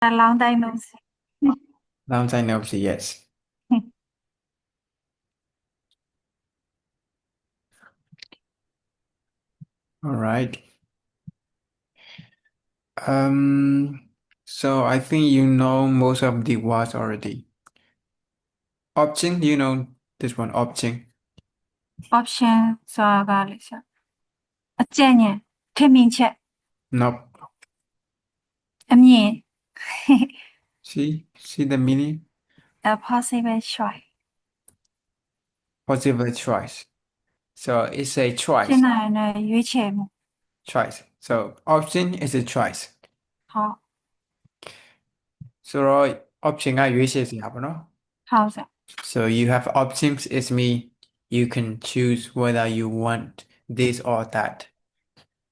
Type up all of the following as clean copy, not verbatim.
A long time no see. Long time no see, yes. All right. Um, so I think you know most of the words already. Option, you know this one, option. Option ဆိုတာကလေအကြံဉာဏ်ထင်မြင်ချက်Nope. အမြင် See the meaning? a possible choice Possible choice. So it's a ဖြ choice. စ်နိုင်တဲ့ရွေးချယ်မှု Choice. So option is a choice. ဟုတ် So option ကရွေးချယ်စရာပေါ့နော် ဟုတ်စ So you have options is me you can choose whether you want this or that.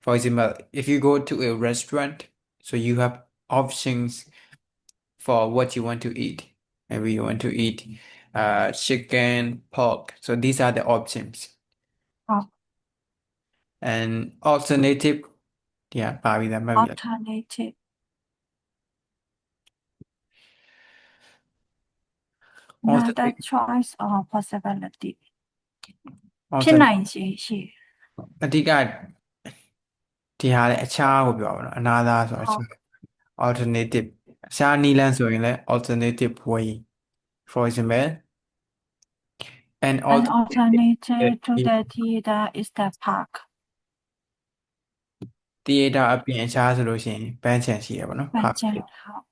For example, if you go to a restaurant, so you have options for what you want to eat. Maybe you want to eat chicken, pork. So these are the options. ဟုတ် And alternative, yeah, ပါပြီလား alternative another alternative choice or possibility ဖြစ် alternate နိုင်ခြေရှိအဓိကဒီဟာလေအခြားကိုပြောပါတော့ another ဟုတ် ဆိုတော့အခြား alternative အခြားနည်းလမ်းဆိုရင်လည်း alternative way. For example, an an alternative alternative to the theater is the park theater အပြင်အခြားဆိုလို့ရှိရင်ပန်းခြံရှိရပါတော့ park ပန်းခြံဟုတ်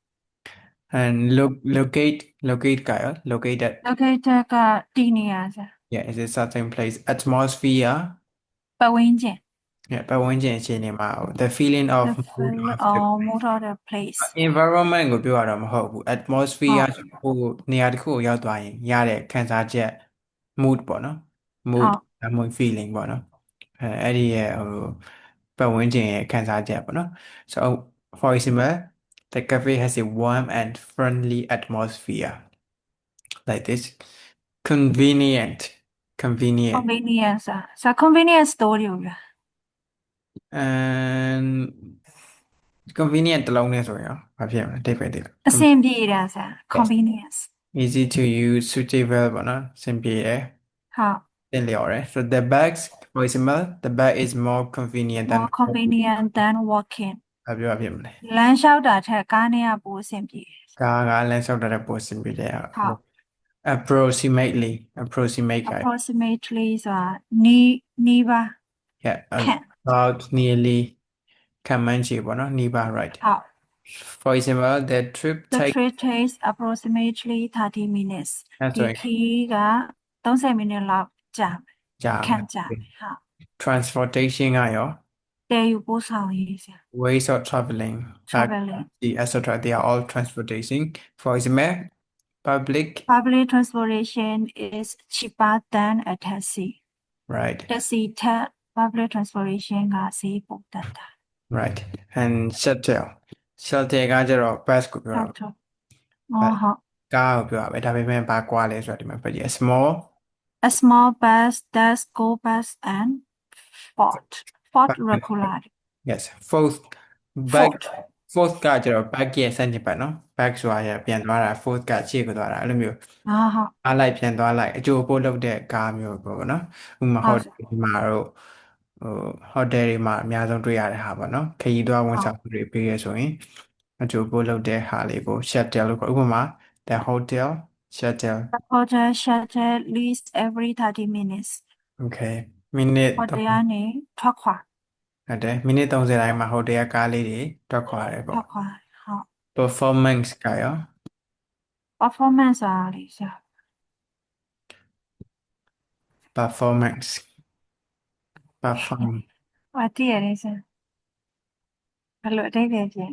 and locate ကရော located located ကတည်နေရစ yeah is a certain place atmosphere ပတ်ဝန်းကျင် yeah ပတ်ဝန်းကျင်အခြေအနေမှာ the feeling of the mood feel of the or mood of the place environment ကိုပြောရတာမဟုတ်ဘူး ဟု atmosphere တ်ဟိုနေရာတစ်ခုကိုရောက်သွားရင်ရတဲ့ခံစားချက် mood ပေါ့နော် ဟု mood တ် ဒါမှမဟုတ် feeling ပေါ့နော်အဲ့ဒီရဲ့ဟိုပတ်ဝန်းကျင်ရဲ့ခံစားချက်ပေါ့နော် so for example the cafe has a warm and friendly atmosphere like this convenient convenience ဆို convenience story ကိုပြော and convenient တစ်လုံးနဲ့ဆိုရင်ရောဘာဖြစ်မလဲအဓိပ္ပာယ် အဆင်ပြေတာဆို yes convenience easy to use suitable ပေါ့နော်အဆင်ပြေတယ်ဟုတ် သင့်လျော်တယ် so the bags for example the bag is more convenient than more convenient than walking ဘာပြောဖြစ်မလဲလမ်းလျှောက်တာထက်ကားနဲ့ကပိုအဆင်ပြေတယ်ကားကလမ်းလျှောက်တတ်တဲ့ပိုအဆင်ပြေတယ်ဟုတ် approximate က approximately ဆိုတာနီးပါး yeah ခန့် about nearly ခန့်မှန်းခြေပေါ့နော်နီးပါး right ဟုတ် for example the trip the take trip takes approximately 30 minutes ဒီခီးက30 minutes လောက်ကြာမယ်ခန့်ကြာမယ်ဟုတ် transportation ကရောတည်ယူပို့ဆောင်ရေးဆရာ ways of traveling traveling taxi etc they are all transportation for example public public transportation is cheaper than a taxi right တက္ကစီထက် public transportation ကဈေးပိုတက်တာ right and shuttle ကကျတော့ bus ကိုပြောတာ ဟုတ် bus ဟုတ် ကားကိုပြောတာပဲဒါပေမဲ့ဘာကွာလဲဆိုတာဒီမှာပြကြည့် small a small bus does go bus and Ford regularly yes fourth back Ford fourth ကကျတော့ back ရဲ့ဆန့်ကျင်ဘက်နော် back ဆိုတာပြန်သွားတာ fourth ကရှေ့ကိုသွားတာအဲ့လိုမျိုးဟုတ် အားလိုက်ပြန်သွားလိုက်အကျိုးအပိုးလုပ်တဲ့ကားမျိုးပေါ့နော်ဥပမာဟိုတယ်ဒီမှာတော့ဟိုတယ်တွေမှာအများဆုံးတွေ့ရတဲ့ဟာပေါ့နော်ခရီးသွားဝန်ဆောင်မှုတွေပေးရဆိုရင်အကျိုးအပိုးလုပ်တဲ့ဟာလေးကို shuttle လို့ခေါ်ဥပမာ the hotel shuttle the hotel shuttle leaves every 30 minutes okay မိနစ်ဟိုတယ်ကနေထွက်ခွာဟုတ်တယ်မိနစ်30တိုင်းမှာဟိုတယ်ကကားလေးတွေတွက်ခွာရတယ်ပေါ့ထွက်ခွာဟုတ် performance ကရော performance ဆိုတာလေဆရာ performance perform ဟိုသိရတယ်ဆရာဘယ်လိုအဓိပ္ပာယ်ပြင်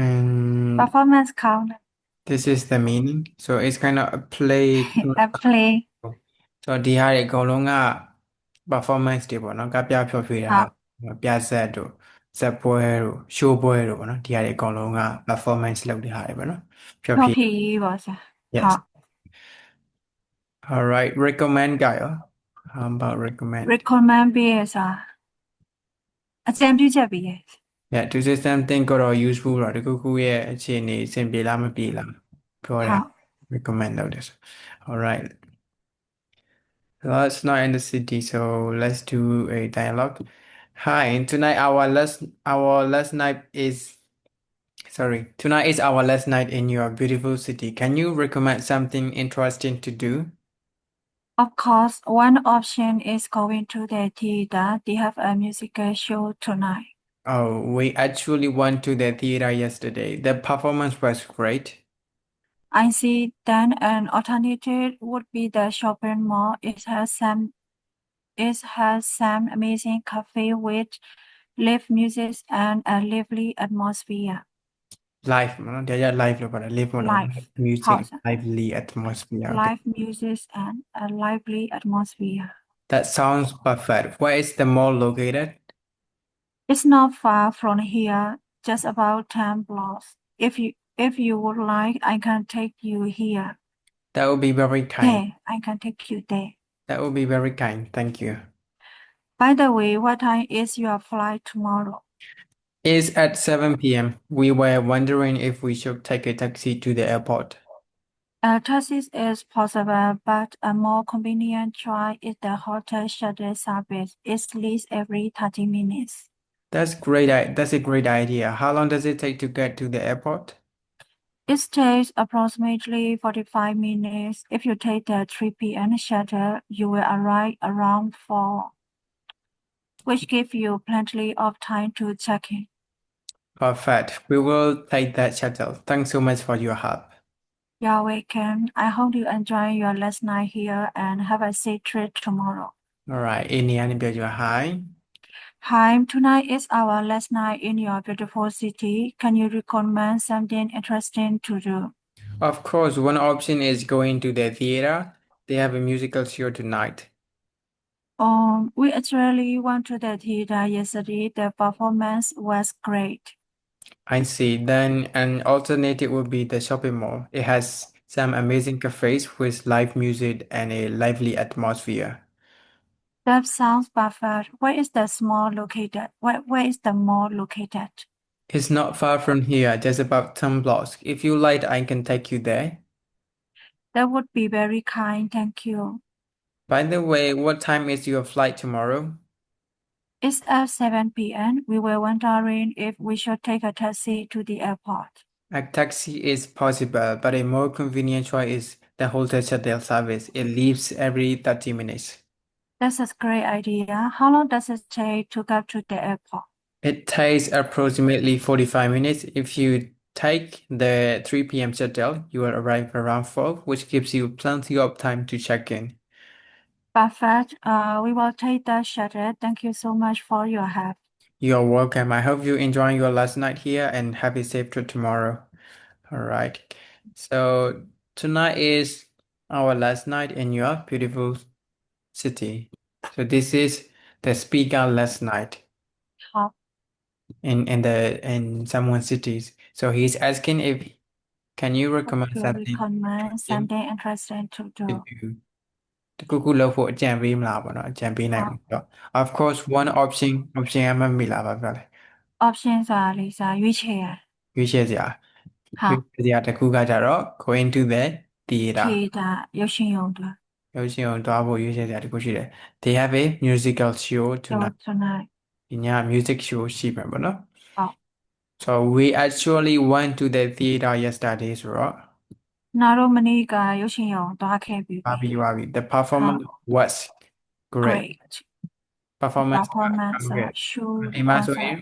and performance ခေါင်းတယ် this is the meaning so it's kind of a play a play ဆိုတော့ဒီဟာတွေအကုန်လုံးက performance တွေပေါ့နော်ကပြဖျော်ဖြေတာဟုတ်ပြဆက်တို့ဇက်ပွဲတို့ show ပွဲတို့ပေါ့နော်ဒီဟာတွေအကုန်လုံးက performance လုပ်တဲ့ဟာတွေပေါ့နော်ဖျော်ဖြေ ဖြေရေးပေါ့ဆရာ yes ဟုတ် all right recommend ကရော how about recommend recommend ပေးရဆိုတာအကြံပြုချက်ပေးရ Yeah, to say something ကိုတော့ useful တော့တခုခုရဲ့အခြေအနေအဆင်ပြေလားမပြေလားပြောတယ် 好 recommend လုပ်တယ်ဆို All right. Let's not in the city, so let's do a dialogue. Hi, tonight our last night is tonight is our last night in your beautiful city. Can you recommend something interesting to do? Of course, one option is going to the theater. They have a musical show tonight. Oh, we actually went to the theater yesterday. The performance was great. I see. Then an alternative would be the shopping mall. It has some amazing cafe with live music and a lively atmosphere. Live နော် တရား live လို့ပြောတာ live မဟုတ်တော့ Live music house, lively atmosphere. Okay. live music and a lively atmosphere. That sounds perfect. Where is the mall located? It's not far from here, just about 10 blocks. If you would like, I can take you here. That would be very kind. There, I can take you there. That would be very kind. Thank you. By the way, what time is your flight tomorrow? It's at 7 p.m. We were wondering if we should take a taxi to the airport. A taxi is possible, but a more convenient choice is the hotel shuttle service. It leaves every 30 minutes. That's a great idea. How long does it take to get to the airport? It takes approximately 45 minutes. If you take the 3 p.m. shuttle, you will arrive around 4, which gives you plenty of time to check in. Perfect. We will take that shuttle. Thanks so much for your help. You're welcome. I hope you enjoy your last night here and have a safe trip tomorrow. All right. Any your hi. Hi, tonight is our last night in your beautiful city. Can you recommend something interesting to do? Of course, one option is going to the theater. They have a musical show tonight. We actually went to the theater yesterday. The performance was great. I see. Then an alternative would be the shopping mall. It has some amazing cafes with live music and a lively atmosphere. That sounds perfect. Where is the mall located? Where is the mall located? It's not far from here, just about 10 blocks. If you like, I can take you there. That would be very kind. Thank you. By the way, what time is your flight tomorrow? It's at 7 p.m. We were wondering if we should take a taxi to the airport. A taxi is possible, but a more convenient choice is the hotel shuttle service. It leaves every 30 minutes. That's a great idea. How long does it take to get to the airport? It takes approximately 45 minutes. If you take the 3 p.m. shuttle, you will arrive around 4, which gives you plenty of time to check in. Perfect. We will take the shuttle. Thank you so much for your help. You're welcome. I hope you enjoy your last night here and have a safe trip tomorrow. All right. So tonight is our last night in your beautiful city. So this is the speaker last night How in someone's cities. So he's asking if can you recommend to something recommend him something interesting to to do? do တခုခုလုပ်ဖို့အကြံပေးမလားပေါ့နော်အကြံပေးနိုင်မှာဆိုတော့ of course one option အမှတ်မိလားပါပြောလေ Option ဆိုတာလေစာရွေးချယ်ရ ရွေးချယ်စရာ ဟာ ရွေးချယ်စရာတစ်ခုကကြတော့ going to the theater ဖြေတာရုပ်ရှင်ရုံတွေ ရုပ်ရှင်ကိုတွားဖို့ရွေးချယ်စရာတစ်ခုရှိတယ် they have a musical show tonight tonight ဒီည music show ရှိမှာပေါ့နော် ဟုတ် so we actually went to the theater yesterday ဆိုတော့ နာတို့မနေ့ကရုပ်ရှင်ရုံသွားခဲ့ပြီ ပါပြီ the performance was great great performance performance ကောင်းခဲ့ show ဒီမှာဆိုရင်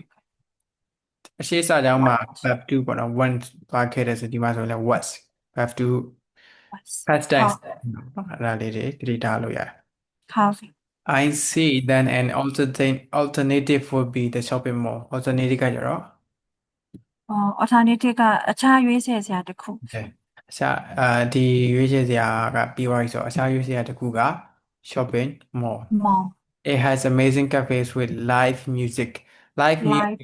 အရှိစာကြောင်းမှာ verb to ပေါ့နော် want သွားခဲ့တယ်ဆိုဒီမှာဆိုရင်လည်း was verb to past tense အဲ့ဒါလေးတွေတတိထားလို့ရတယ် ဟုတ် I see then an alternative would be the shopping mall alternative ကကြတော့ alternative ကအခြားရွေးချယ်စရာတစ်ခု okay အခြားဒီရွေးချယ်စရာကပြီးသွားပြီဆိုတော့အခြားရွေးချယ်စရာတစ်ခုက shopping mall mall it has amazing cafes with live music live music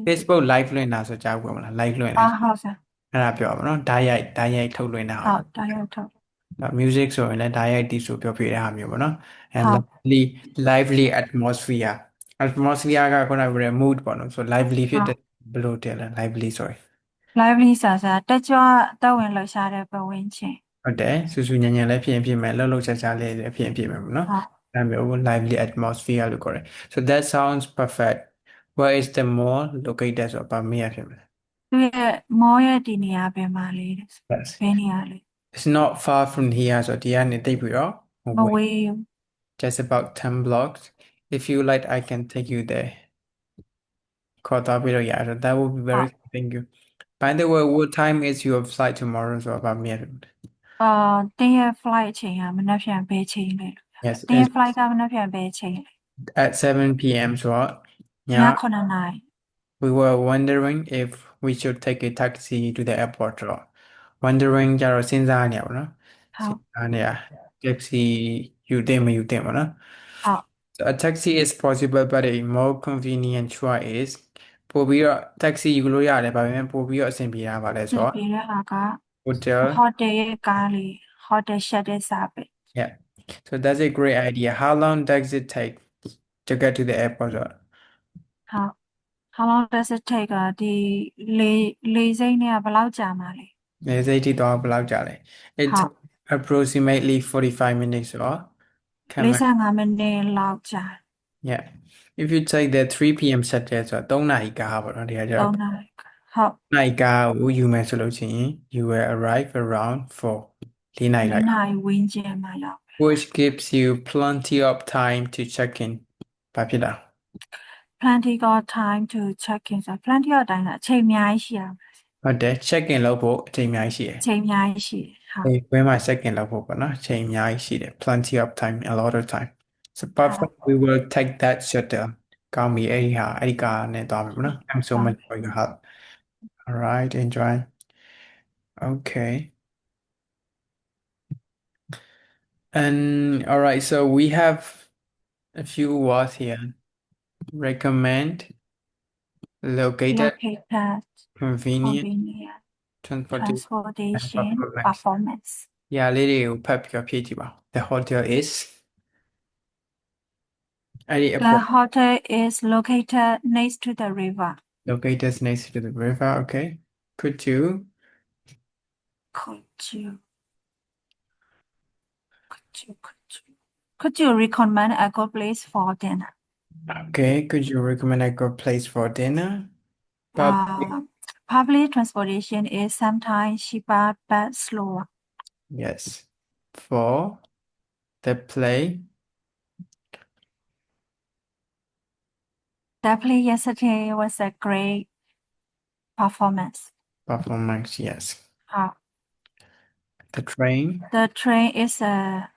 Facebook live လွှင့်တာဆိုကြားဘူးမလား live လွှင့်တာ ဟုတ်ဆရာ အဲ့ဒါပြောပါမယ်နော်ဓာတ်ရိုက်ထုတ်လွှင့်တာ ဟုတ်တရားထုတ် music ဆိုရင်လည်းဓာတ်ရိုက်တီးဆိုပြောပြတဲ့ဟာမျိုးပေါ့နော် and ဟုတ် lively atmosphere atmosphere ကခုနကပြောတဲ့ mood ပေါ့နော်ဆို lively ဖြစ်တဲ့ ဟုတ် ဘယ်လိုတည်လဲ lively sorry lively ဆိုတာတက်ကြွတက်ဝင်လှုပ်ရှားတဲ့ပတ်ဝန်းကျင်ဟုတ်တယ်ဆူဆူညံညံလည်းဖြစ်ရင်ဖြစ်မယ်လှုပ်လှုပ်ရှားရှားလည်းဖြစ်ရင်ဖြစ်မယ်ပေါ့နော်ဟုတ်ဒါမျိုး lively atmosphere လို့ခေါ်တယ် so that sounds perfect where is the mall located ဆိုတော့ဗာမေးရဖြစ်မယ် သူရဲ့မောရဲ့ဒီနေရာဘယ်မှာလဲတဲ့ yes ဘယ်နေရာလဲ it's not far from here ဆိုတော့ဒီကနေတိတ်ပြီးတော့မမဝေး ဝေးဘူး just about 10 blocks if you like I can take you there ခေါ်သွားပြီးတော့ရတယ် that would be ဟု very တ် thank you by the way what time is your flight tomorrow ဆိုတော့ဗာမေးရဖြစ်မယ် အာတင်းရဲ့ flight အချိန်ကမနက်ဖြန်ဘယ်ချိန်လဲလို့ပြော yes တင်းရဲ့ it's flight ကမနက်ဖြန်ဘယ်ချိန်လဲ at 7 p.m. ဆိုတော့ညည9နာရီ we were wondering if we should take a taxi to the airport ဆိုတော့ wondering ကြတော့စဉ်းစားနေရပါတော့ဟုတ်စဉ်းစားနေရ taxi ယူသင့်မယူသင့်ပါနော် ဟုတ် so a taxi is possible but a more convenient choice is ပို့ပြီးတော့ taxi ယူလို့ရတယ်ဒါပေမဲ့ပို့ပြီးတော့အဆင်ပြေတာပါလဲဆိုတော့ ပြေတဲ့ဟာက hotel hotel ရဲ့ကားလေး hotel shuttle service yeah so that's a great idea how long does it take to get to the airport ဆိုတော့ ဟုတ် how long does it take ဒီလေစိမ်းเนี่ยဘယ်လောက်ကြာမှာလဲနေစိတ်ထိတော့ဘယ်လောက်ကြာလဲ it ဟုတ် took approximately 45 minutes ဆိုတော့ခံမ 45မိနစ်လောက်ကြာ yeah if you take the 3 p.m. shuttle ဆိုတော့3နာရီကားပေါ့နော်ဒီကကျတော့3နာရီဟုတ်နာရီကားကိုယူမယ်ဆိုလို့ရှိရင် you will arrive around 4 4နာရီလိုက် 4နာရီဝန်းကျင်မှာရောက် which gives you plenty of time to check in ဘာဖြစ်တာ plenty of time to check in ဆို plenty of time ဆိုအချိန်အများကြီးရှိရမှာ ဟုတ်တယ် check in လုပ်ဖို့အချိန်အများကြီးရှိတယ် အချိန်အများကြီးရှိတယ်ဟုတ် ဒီဘက်မှာ check in လုပ်ဖို့ပေါ့နော်အချိန်အများကြီးရှိတယ် plenty of time a lot of time so ဟုတ် perfect we will take that shuttle ကောင်းပြီအဲ့ဒီကားနဲ့သွားမယ်ပေါ့နော် I'm so much for your help all right enjoy okay and all right so we have a few words here recommend located located convenient convenient transportation and transportation performance performance ဒီဟာလေးတွေကိုဖတ်ပြီးတော့ဖြည့်ကြည့်ပါ the hotel is အဲ့ဒီအ the ပေါ် hotel is located next to the river located next to the river okay could you could you could you recommend a good place for dinner okay could you recommend a good place for dinner public public transportation is sometimes cheaper but slower yes for the play the play yesterday was a great performance performance yes uh, the train the train is a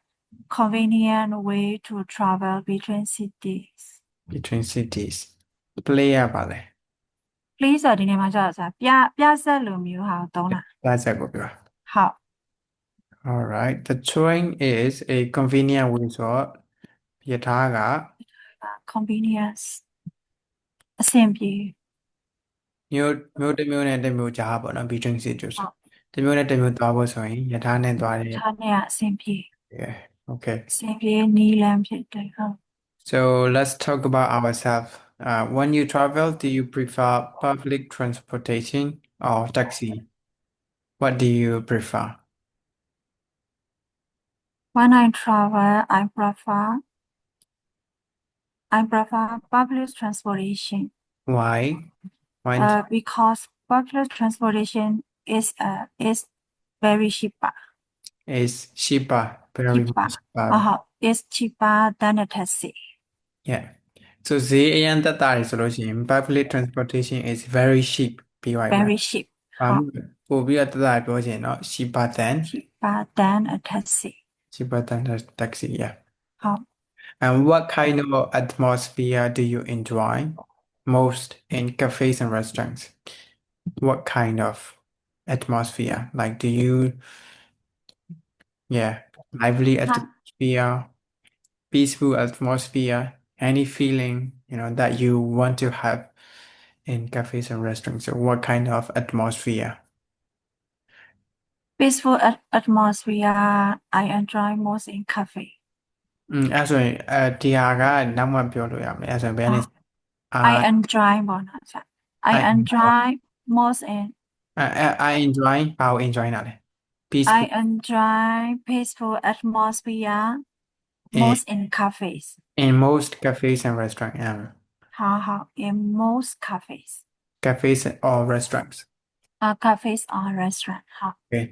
convenient way to travel between cities between cities play ရပါလဲ please ဆိုဒီနေရာမှာကြာတာပြဆက်လိုမျိုးဟာသုံးတာ that's a good one ဟုတ် all right the train is a convenient way ဆိုတော့ယထာက convenience အဆင်ပြေ မျိုးတစ်မျိုးနဲ့တစ်မျိုးကြားပေါ့နော် between cities ဟုတ် တစ်မျိုးနဲ့တစ်မျိုးသွားဖို့ဆိုရင်ယထာနဲ့သွားတယ် ခြားနဲ့အဆင်ပြေ yeah okay အဆင်ပြေနီးလမ်းဖြစ်တယ်ဟုတ် so let's talk about ourselves when you travel do you prefer public transportation or taxi what do you prefer when I travel I prefer public transportation why why because public transportation is very cheaper is cheaper very much cheaper is cheaper than a taxi yeah so ဈေးအရင်တက်တာတွေဆိုလို့ရှိရင် public transportation is very cheap ပြီးသွားပြီပေါ့ very cheap ဘာမှပို့ပြီးတော့တက်တာပြောချင်တော့ cheaper than a taxi cheaper than the taxi yeah ဟုတ် and what kind of atmosphere do you enjoy most in cafes and restaurants what kind of atmosphere like do you yeah lively atmosphere peaceful atmosphere any feeling that you want to have in cafes and restaurants so what kind of atmosphere peaceful atmosphere I enjoy most in cafe အဲ့ဆိုရင်ဒီဟာကနောက်မှပြောလို့ရမယ်အဲ့ဆိုရင်ဘယ်ကနေ I I enjoy ပေါ့နော်ဆရာ I I enjoy enjoy most in I enjoy ဘာကို enjoy တာလဲ I peaceful enjoy peaceful atmosphere in, most in cafes in most cafes and restaurants ဟာ in most cafes cafes or restaurants cafes or restaurant ဟာ okay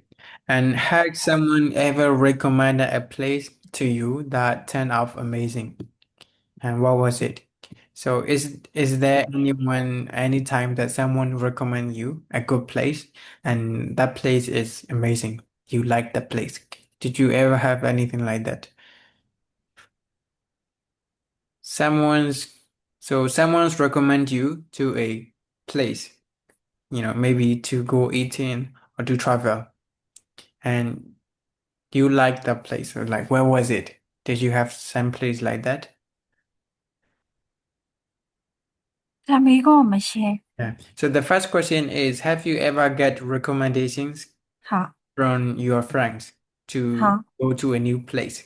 and has someone ever recommended a place to you that turned out amazing and what was it so is there anyone anytime that someone recommend you a good place and that place is amazing you like that place did you ever have anything like that someone's someone's recommend you to a place, maybe to go eating or to travel, and you like that place. Or like, where was it? Did you have some place like that? จะมีก็ไม่ใช่ Yeah. So the first question is, have you ever get recommendations ค่ะ from your friends to ค่ะ go to a new place?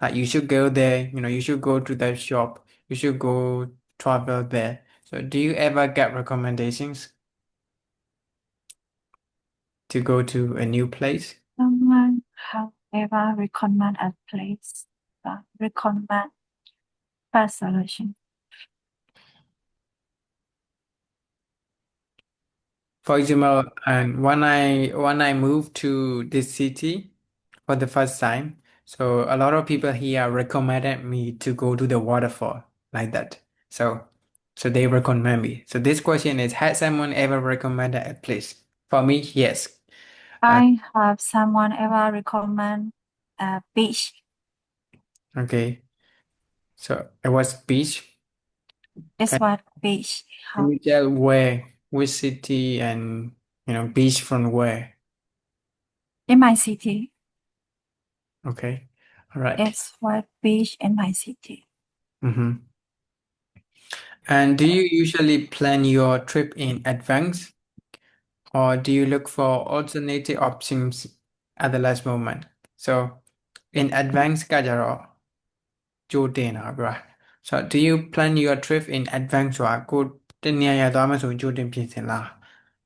Like you should go there, you should go to that shop, you should go travel there. So do you ever get recommendations to go to a new place? someone have ever recommend a place recommend best solution For example, and when I moved to this city for the first time, so a lot of people here recommended me to go to the waterfall like that. So they recommend me. So this question is, had someone ever recommended a place? For me, yes. I have someone ever recommend a beach Okay. So it was beach. is Can, what beach can you tell where, which city and beach from where? in my city Okay. All right. is what beach in my city Mm-hmm. And do you usually plan your trip in advance, or do you look for alternative options at the last moment? So, in advance ကကြတော့ကြိုတင်တာဗျာ So, do you plan your trip in advance ဆိုတာကိုတနေရာရသွားမှဆိုရင်ကြိုတင်ပြင်ဆင်လား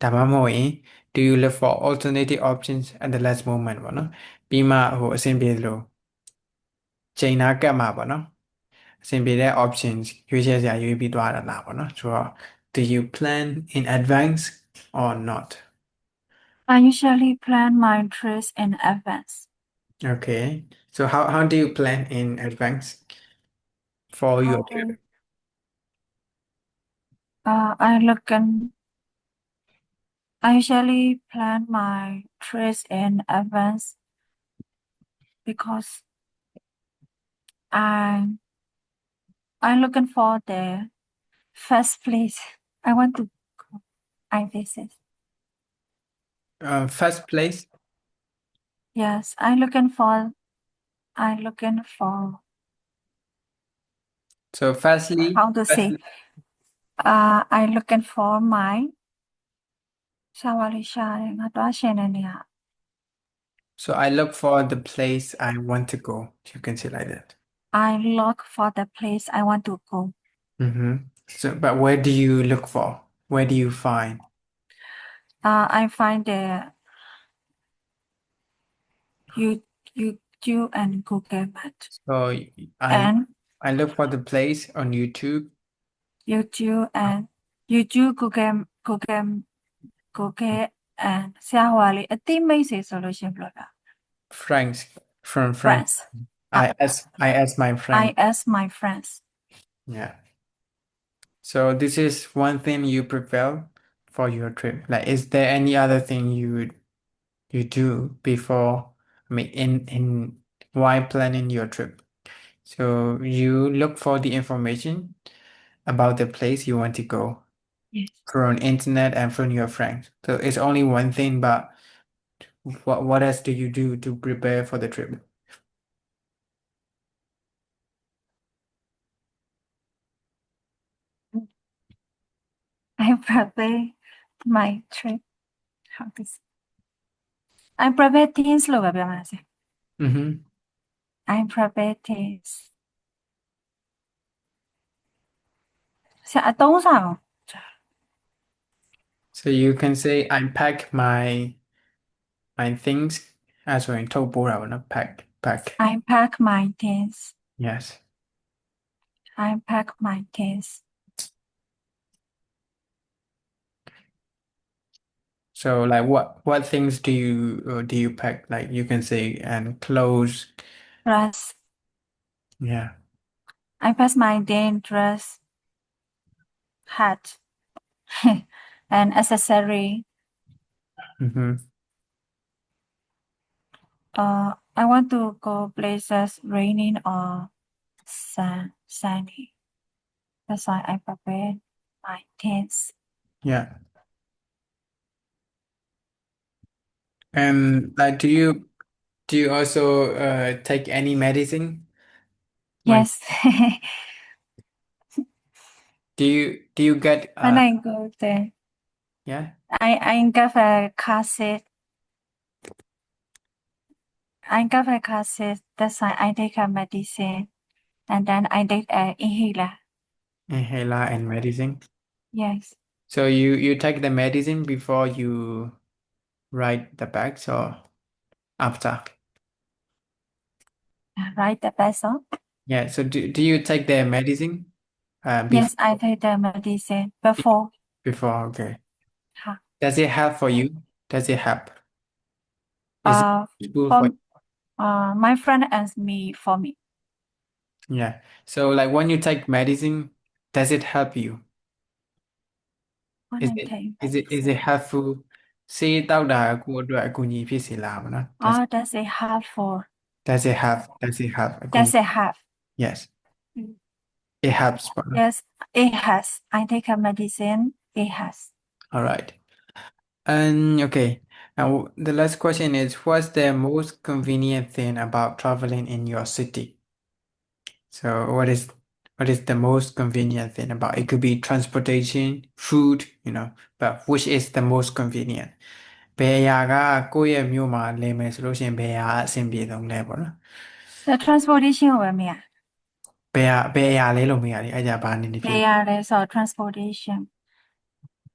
ဒါမှမဟုတ်ရင် do you look for alternative options at the last moment ပေါ့နော်ပြီးမှဟိုအဆင်ပြေသလိုချိန်နာကတ်မှာပေါ့နော်အဆင်ပြေတဲ့ options ရွေးချယ်စရာရွေးပြီးသွားတာလားပေါ့နော်ဆိုတော့ do you plan in advance or not I usually plan my trips in advance okay so how do you plan in advance for your how trip I usually plan my trips in advance because I'm looking for the first place I want to go. I visit. first place Yes, I'm looking for so how to say I'm looking for my Shawalisha Natasha so I look for the place I want to go you can say like that I look for the place I want to go. so but where do you look for where do you find I find the YouTube and Google Maps so and I look for the place on YouTube YouTube and YouTube Google and ဆရာဟိုကလေအသိမိတ်ဆွေဆိုလို့ရှရင်ဘယ်လိုလဲ friends from friends friends I ask my friend I ask my friends yeah so this is one thing you prepare for your trip like is there any other thing you do before I mean in while planning your trip so you look for the information about the place you want to go yes from internet and from your friends so it's only one thing but what else do you do to prepare for the trip I prepare my trip how to say I prepare things လို့ပဲပြောမှာစေ mm-hmm. I prepare things Dạ tốn sao? So you can say I pack my things အဲဆိုရင်ထုတ်ပိုးတာပေါ့နော် pack I pack my things. yes I pack my things. so like what things do you pack like you can say and clothes Dress. yeah I pack my then dress, hat, and accessory. mm-hmm. I want to go places raining or sunny. That's why I prepare my things. yeah and like do you also take any medicine when Yes. do you get When I go there, yeah I get a cassette. I get a cassette. That's why I take a medicine. And then I take a inhaler. inhaler and medicine Yes. so you take the medicine before you ride the bikes or after Right, the peso? yeah so do you take the medicine Yes, before I take the medicine before. before okay Huh. does it help for you does it help is it Uh, useful for for my friend asked me for me yeah so like when you take medicine does it help you when is I it take is it medicine. helpful ဆေးတောက်တာကိုယ့်အတွက်အကူအညီဖြစ်စေလားဗောနော် Oh, does it have for? does it have အကူအညီ Does it have? yes Mm. it helps ဗောနော် Yes, it has. I take a medicine. It has. all right and okay now the last question is what's the most convenient thing about traveling in your city so what is the most convenient thing about it could be transportation food but which is the most convenient ဘယ်အရာကကိုယ့်ရဲ့မြို့မှာလည်မယ်ဆိုလို့ရှိရင်ဘယ်အရာအဆင်ပြေဆုံးလဲပေါ့နော် The transportation with me. ဘယ်အရာလဲလို့မေးရတယ်အဲ့ကြဘာအနေနဲ့ဖြေ They are so transportation.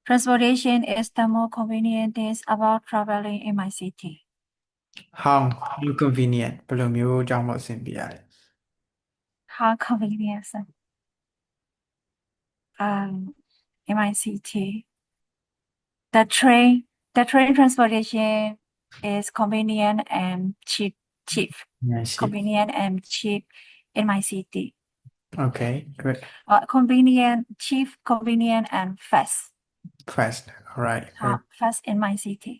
Transportation is the more convenient things about traveling in my city. how convenient ဘယ်လိုမျိုးအကြောင်းလို့အဆင်ပြေရလဲ How convenient in my city. The train transportation is convenient and cheap. yeah ship Convenient and cheap in my city. okay good Convenient, cheap, convenient, and fast. fast all right very Fast in my city.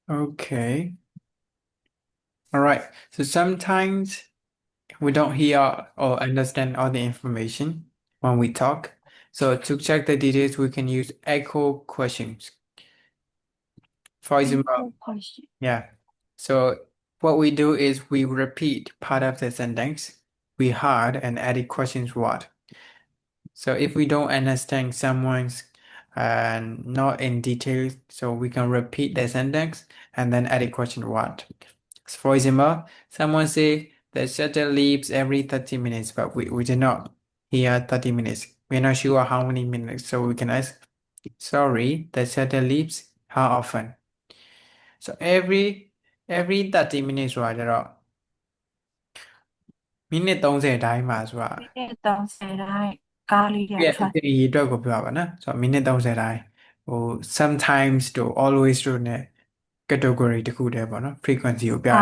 okay all right so sometimes we don't hear or understand all the information when we talk so to check the details we can use echo questions for example Good question. yeah. So what we do is we repeat part of the sentence. We hard and added questions what. So if we don't understand someone's not in detail, so we can repeat the sentence and then add a question what. So for example, someone say the shuttle leaves every 30 minutes, but we did not hear 30 minutes. We're not sure how many minutes, so we can ask, sorry, the shuttle leaves how often? So every 30 minutes ဆိုတာကြတော့မိနစ်30တိုင်းမှာဆိုတာ Minute don't say that. Gali ပြည့်အ ထွက် ချိန်အရေအတွက်ကိုပြောပါနော်ဆိုတော့မိနစ်30တိုင်းဟို sometimes တို့ always တို့ ਨੇ category တစ်ခုတည်းပေါ့နော် frequency ကိုပြတယ်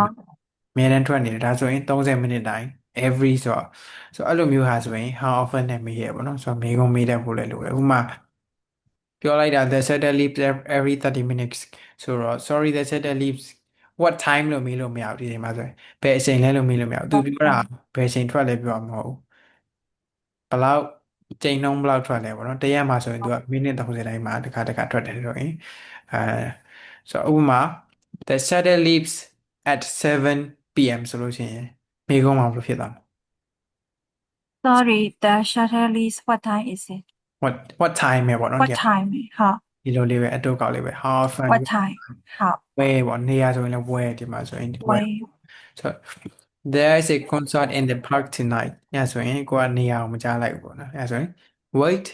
အများတန်းထွက်နေတယ်ဒါဆိုရင်30မိနစ်တိုင်း every ဆိုတော့အဲ့လိုမျိုးဟာဆိုရင် how often နဲ့မေးရပေါ့နော်ဆိုတော့မေးခွန်းမေးတတ်ဖို့လည်းလိုတယ်ဥပမာပြောလိုက်တာ the shuttle leaves every 30 minutes ဆိုတော့ sorry the shuttle leaves what time လို့မေးလို့မရဘူးဒီချိန်မှာဆိုရင်ဘယ်အချိန်လဲလို့မေးလို့မရဘူးသူပြောတာဘယ်အချိန်ထွက်လဲပြောမှာမဟုတ်ဘူးဘယ်လောက်ချိန်နှုန်းဘယ်လောက်ထွက်လဲပေါ့နော်တရက်မှာဆိုရင်သူကမိနစ်30တိုင်းမှာတစ်ခါထွက်တယ်ဆိုရင်ဆိုတော့ဥပမာ the shuttle leaves at 7 p.m. ဆိုလို့ရှိရင်မေးခွန်းမှာဘယ်လိုဖြစ်သွားမလဲ Sorry, the shuttle leaves. What time is it? what time ပဲပေါ့နော် What time? ဟာ ဒီလိုလေးပဲအတုတ်ကောက်လေးပဲ how often What time? ဟာ where ပေါ့နေရာဆိုရင်လည်း where ဒီမှာဆိုရင် where Wait. ဆို There is a concert in the park tonight ညဆိုရင်ကိုကနေရာကိုမကြားလိုက်ဘူးပေါ့နော်အဲဆိုရင် wait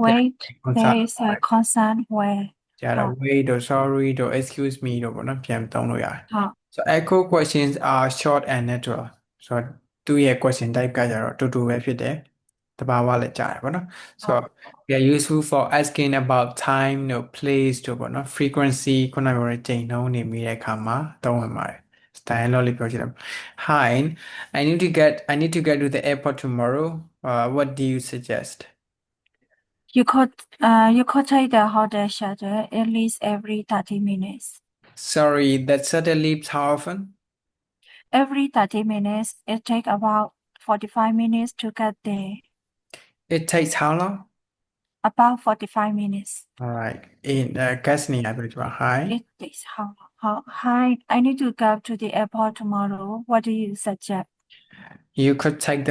there is Wait, a there concert is a concert where ကြားတော့ how wait or sorry or excuse me တို့ပေါ့နော်ပြန်သုံးလို့ရတယ် how so echo questions are short and natural ဆိုတော့သူ့ရဲ့ question type ကကြတော့တူတူပဲဖြစ်တယ်တဘာဝလည်းကြားတယ်ပေါ့နော် so how they are useful for asking about time တို့ place တို့ပေါ့နော် frequency ခုနကပြောတဲ့ချိန်နှုန်းနေမိတဲ့အခါမှာသုံးဝင်ပါတယ် style လို့လေးပြောချင်တယ် Hi I need to get to the airport tomorrow what do you suggest you could take the hotel shuttle at least every 30 minutes. sorry that shuttle leaves how often Every 30 minutes, it takes about 45 minutes to get there. it takes how long About 45 minutes. all right in guess နေရပြီဒီမှာ hi It takes how long? Hi, I need to go to the airport tomorrow. What do you suggest? you could take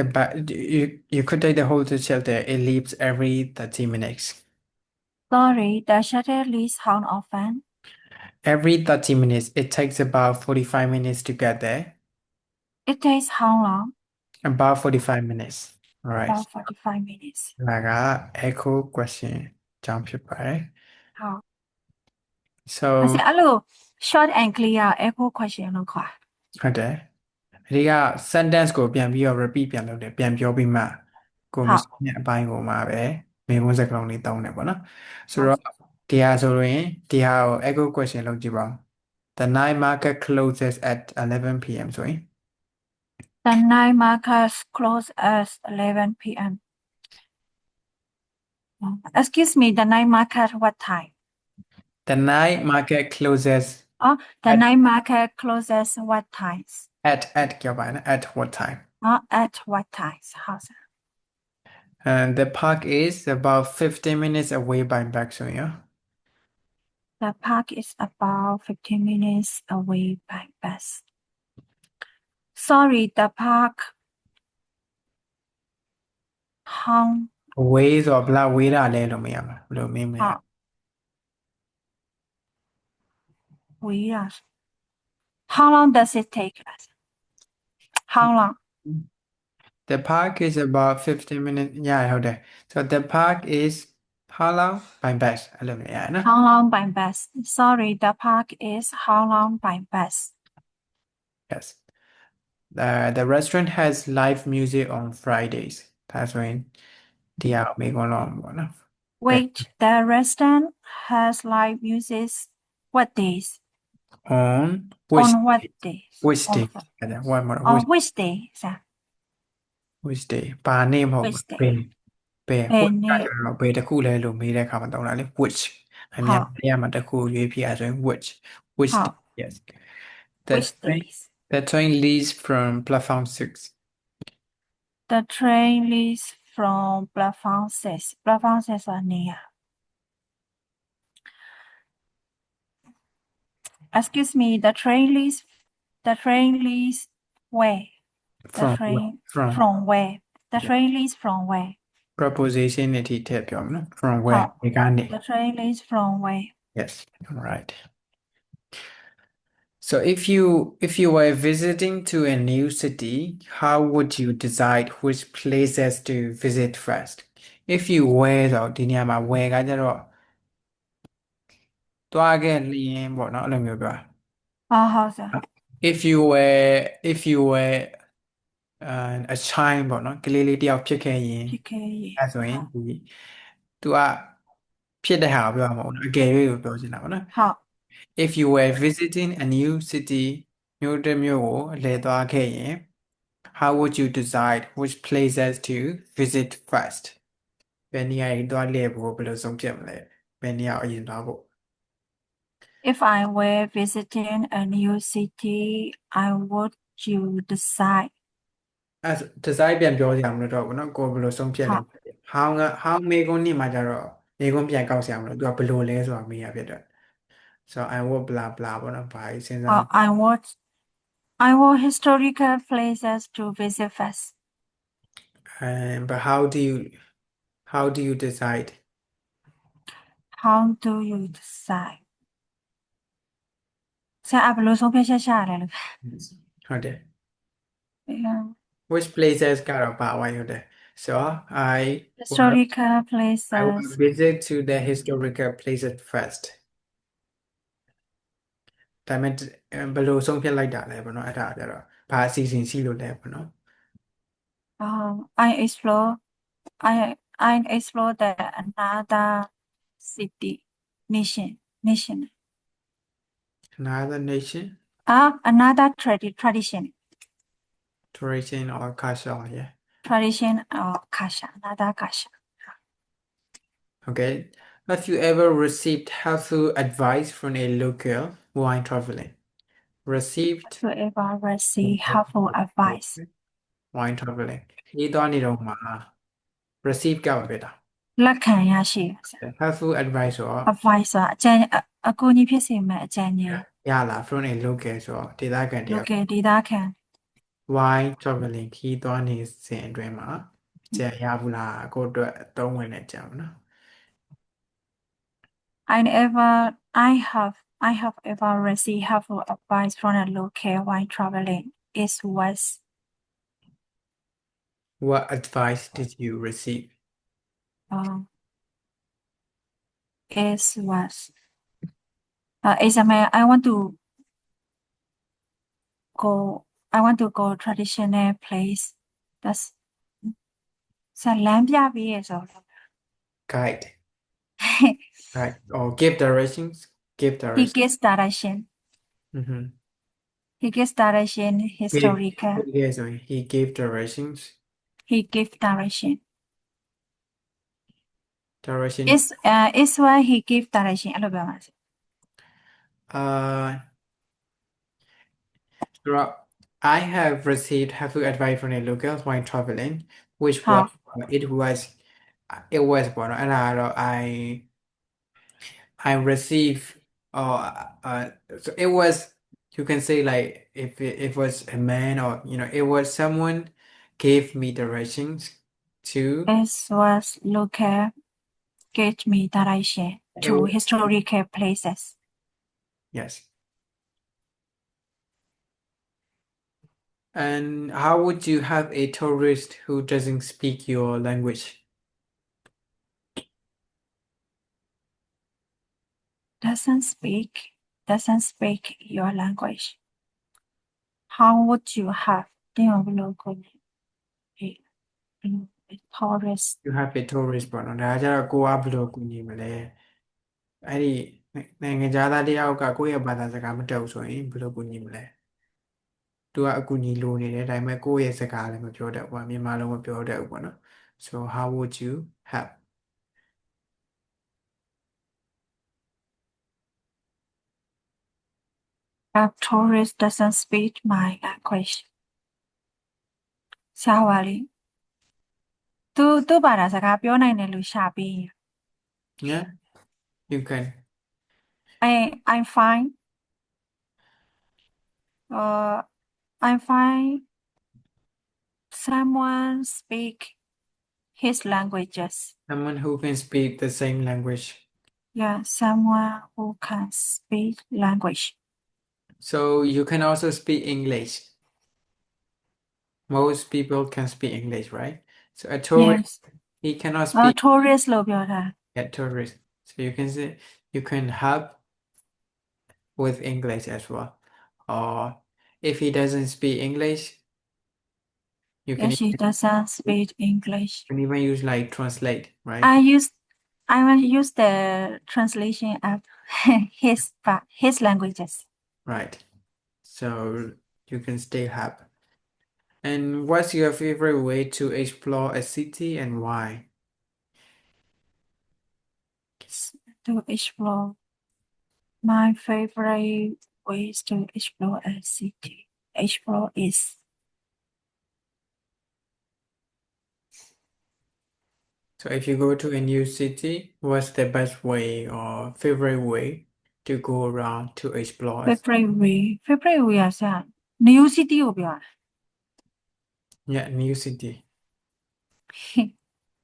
you could take the hotel shelter it leaves every 30 minutes Sorry, the shuttle leaves how often? every 30 minutes it takes about 45 minutes to get there It takes how long? about 45 minutes all right About 45 minutes. ဒါက echo question အကြောင်းဖြစ်ပါတယ် How? so hello, short and clear echo question လို့ခေါ် ဟုတ်တယ်ဒီက sentence ကိုပြန်ပြီးတော့ repeat ပြန်လုပ်တယ်ပြန်ပြောပြီးမှကိုမ ဟုတ် စတဲ့အပိုင်းကိုမှပဲမေးခွန်းစကားလုံးလေးတောင်းတယ်ပေါ့နော်ဆို ဟုတ် တော့ဒီဟာဆိုရင်ဒီဟာကို echo question လုပ်ကြည့်ပါဦး The night market closes at 11 p.m. ဆိုရင် The night market close at 11 p.m. Excuse me, the night market what time? The night market closes Oh, the At- night market closes what times? at ပြောပါနဲ့ at what time At what times? ဟုတ်စ and the park is about 15 minutes away by bus ဆိုရင် The park is about 15 minutes away by bus. Sorry, the park. How? away ဆိုတော့ဘယ်လောက်ဝေးတာလဲလို့မေးရမှာဘယ်လိုမေးမလဲ How long does it take us? How long? The park is about 15 minutes ရတယ်ဟုတ်တယ် so the park is how long by bus အဲ့လိုမျိုးရတယ်နော် How long by bus? Sorry, the park is how long by bus? yes the restaurant has live music on Fridays ဒါဆိုရင်ဒီဟာကိုမေးခွန်းတော့ပေါ့နော် Wait, the restaurant has live music. What days? on which On what days? which On day what- အဲ့ဒါ what မဟုတ် On which which day? Sir? which day ဘာနေ့မဟုတ် Which day? ဘယ် ဘယ် which နေ့ ကကျတော့ဘယ်တစ်ခုလဲလို့မေးတဲ့အခါမှာတောင်းတာလေ which အများကြီးရမှာတစ်ခုရွေးပြရဆိုရင် which ဟုတ် day yes the Which train days? the train leaves from platform 6 The train leaves from platform 6. Platform 6ဆိုတာနေရ Excuse me, the train leaves where? The from train from from where? The train leaves from where? preposition နဲ့ထိထည့်ပြောမယ်နော် from ဟု where တ် ဒီကနေ The train leaves from where? yes right so if you were visiting to a new city how would you decide which places to visit first if you were ဆိုတော့ဒီနေရာမှာ were ကကြတော့သွားခဲ့လျင်ပေါ့နော်အဲ့လိုမျိုးပြောတာ ဟုတ်စ if you were a child ပေါ့နော်ကလေးလေးတယောက်ဖြစ်ခဲ့ရင် ဖြစ်ခဲ့ရင် အဲဆိုရင်ဒီ तू ကဖြစ်တဲ့ဟာကိုပြောမှာမဟုတ်ဘူးအကယ်၍ကိုပြောချင်တာပေါ့နော် ဟုတ် if you were visiting a new city မြို့တစ်မြို့ကိုအလည်သွားခဲ့ရင် how would you decide which places to visit first ဘယ်နေရာတွေသွားလည်ဖို့ဘယ်လိုဆုံးဖြတ်မလဲဘယ်နေရာအရင်သွားဖို့ If I were visiting a new city, I would you decide. အဲဒီဇိုင်းပြန်ပြောစရာမလိုတော့ဘူးเนาะကိုယ်ဘယ်လိုဆုံးဖြတ်လဲ how မေကွန်းနေမှာကြတော့မေကွန်းပြန်ကောက်စရာမလိုသူကဘယ်လိုလဲဆိုတာမေးရဖြစ်တယ် so I would blah blah ပေါ့နော်ဘာကြီးစဉ်းစား I want historical places to visit first. but how do you decide How do you decide? ဆရာဘယ်လိုဆုံးဖြတ်ချက်ချရလဲလို့ ဟုတ်တယ် Yeah. Which places ကတော့ပါသွားရုံတဲ့ဆိုတော့ Historical I will places. visit to the historical places first ဒါပေမဲ့ဘယ်လိုဆုံးဖြတ်လိုက်တာလဲပေါ့နော်အဲ့ဒါကြတော့ဘာအစီအစဉ်ရှိလို့လဲပေါ့နော် I explore the another city nation. Another nation Another tradition or culture yeah tradition or culture, another culture. okay have you ever received helpful advice from a local while traveling received To ever receive helpful advice. while traveling ဒီသွားနေတော့မှာ receive ကပါပဲတာ လက်ခံရရှိ helpful advice ဆိုတော့ advice ဆိုတာအကူအညီဖြစ်စေမယ့်အကြံဉာဏ် ရလာ from a local ဆိုတော့ဒေသခံတယောက် local ဒေသခံ while traveling ခီးသွားနေစဉ်အတွင်းမှာကြံရဘူးလားကိုယ့်အတွက်အသုံးဝင်တဲ့ကြံပါနော် I have ever received helpful advice from a local while traveling. It was What advice did you receive example, I want to go traditional place. That's လမ်းပြပေးရဆိုတော့ guide right or give directions give He directions gives direction. mm-hmm. He gives direction historical. Yes, he gave directions He gives direction. direction It's why he gives direction အဲ့လိုပြောမှာ so I have received helpful advice from a local while traveling which ဟုတ် was it was ပေါ့နော်အဲ့ဒါကတော့ I received so it was you can say like if it was a man or it was someone gave me directions to It was local gave me direction to was- historical places. yes and how would you have a tourist who doesn't speak your language Doesn't speak your language. How would you have တင်းအောင်ဘယ်လိုကိုလဲ tourist you have a tourist ပေါ့နော်ဒါကြတော့ကိုကဘယ်လိုကူညီမလဲအဲ့ဒီနိုင်ငံခြားသားတယောက်ကကိုယ့်ရဲ့ဘာသာစကားမတတ်ဘူးဆိုရင်ဘယ်လိုကူညီမလဲသူကအကူအညီလိုနေတယ်ဒါပေမဲ့ကိုယ့်ရဲ့စကားလည်းမပြောတတ်ဘူး။မြန်မာလိုမပြောတတ်ဘူးပေါ့နော် so how would you help a tourist doesn't speak my language. ရှားပါလေသူဘာသာစကားပြောနိုင်တယ်လို့ရှာပေးရင် yeah you can I'm fine. I'm fine. Someone speak his languages. someone who can speak the same language Yeah, someone who can speak language. so you can also speak English most people can speak English right so a tourist Yes. he cannot speak tourist လို့ပြောတာ a tourist so you can say you can help with English as well or if he doesn't speak English you can If she doesn't speak English. even use like translate right I will use the translation of his languages. right so you can still help and what's your favorite way to explore a city and why To explore. My favorite ways to explore a city. Explore is so if you go to a new city what's the best way or favorite way to go around to explore favorite way. Favorite way อ่ะဆရာ new city ကိုပြောတာ yeah new city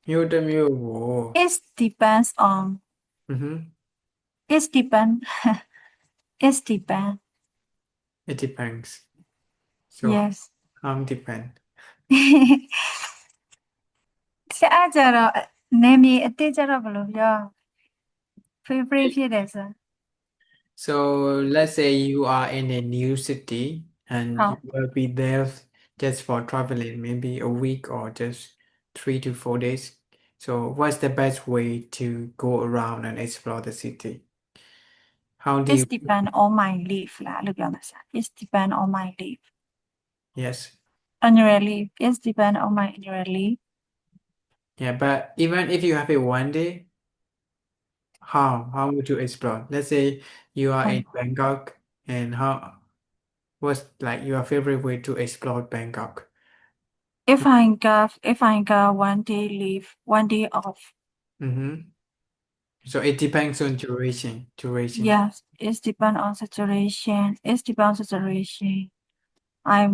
မြို့တစ်မြို့ကို It depends on mm-hmm. it depend it depend it depends so yes depend. ဆရာအဲ့ကြတော့နေမြေအတိတ်ကြတော့ဘယ်လိုပြော favorite ဖြစ်တယ်ဆို So let's say you are in a new city and ဟု you တ် will be there just for traveling, maybe a week or just 3 to 4 days. So what's the best way to go around and explore the city? How do It's you? depend on my leave လားလို့ပြောမှာဆရာ It's depend on my leave Yes. annual leave It's depend on my annual leave Yeah, but even if you have a 1 day, how would you explore? Let's say you are in Bangkok and what's like your favorite way to explore Bangkok? if I got 1 day leave 1 day off Mm-hmm. So it depends on duration. yes it's depend on situation It's depend on situation I'm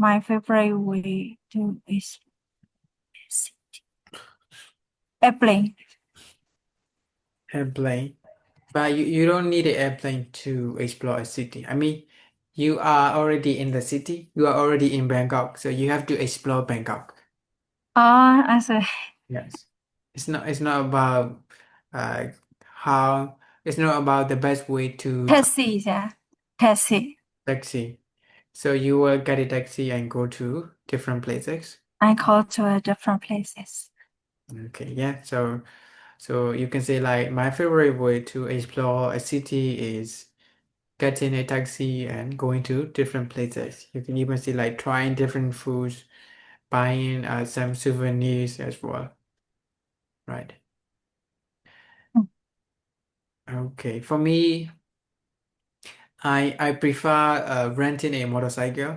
my favorite way to is airplane Airplane. But you don't need an airplane to explore a city. I mean, you are already in the city. You are already in Bangkok, so you have to explore Bangkok. I say Yes. It's not about uh how it's not about the best way to taxi ဆရာ taxi taxi. So you will get a taxi and go to different places. I go to different places Okay, yeah. So you can say like my favorite way to explore a city is getting a taxi and going to different places. You can even see like trying different foods, buying some souvenirs as well. Right. Okay. For me, I prefer renting a motorcycle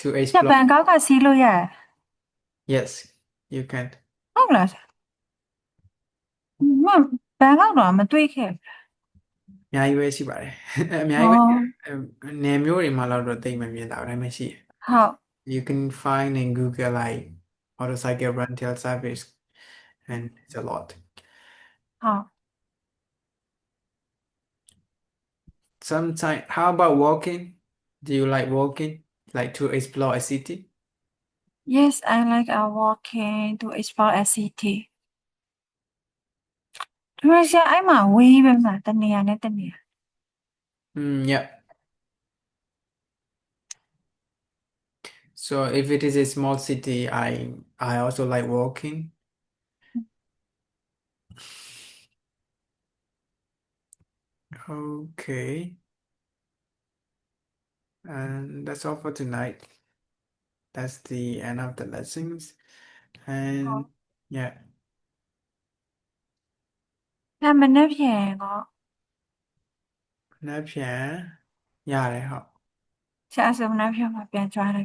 to ညဘ explore. န်ကောက်ကစီးလို့ရတယ် Yes, you can. ဟုတ်လားဆရာဘန်ကောက်တော့မတွေ့ခဲ့ဘူး အများကြီးပဲရှိပါတယ်အများကြီးပဲနယ်မျိုးတွေမှာတော့တိတ်မမြင်တာဒါပေမဲ့ရှိတယ် ဟုတ် You can find in Google like motorcycle rental service and it's a lot. ဟုတ် Sometimes, how about walking? Do you like walking? Like to explore a city? Yes I like walking to explore a city ဒါပေမဲ့ဆရာအဲ့မှာဝေးပဲမှာတနေရာနဲ့တနေရာ Yeah. So if it is a small city, I also like walking. Okay. And that's all for tonight. That's the end of the lessons. ဟု And တ် yeah. ဒါမနေ့ပြန်တော့ နောက်ပြန်ရတယ်ဟုတ် ဆရာဆိုမနေ့ပြန်မှာပြန်ကြွားတယ်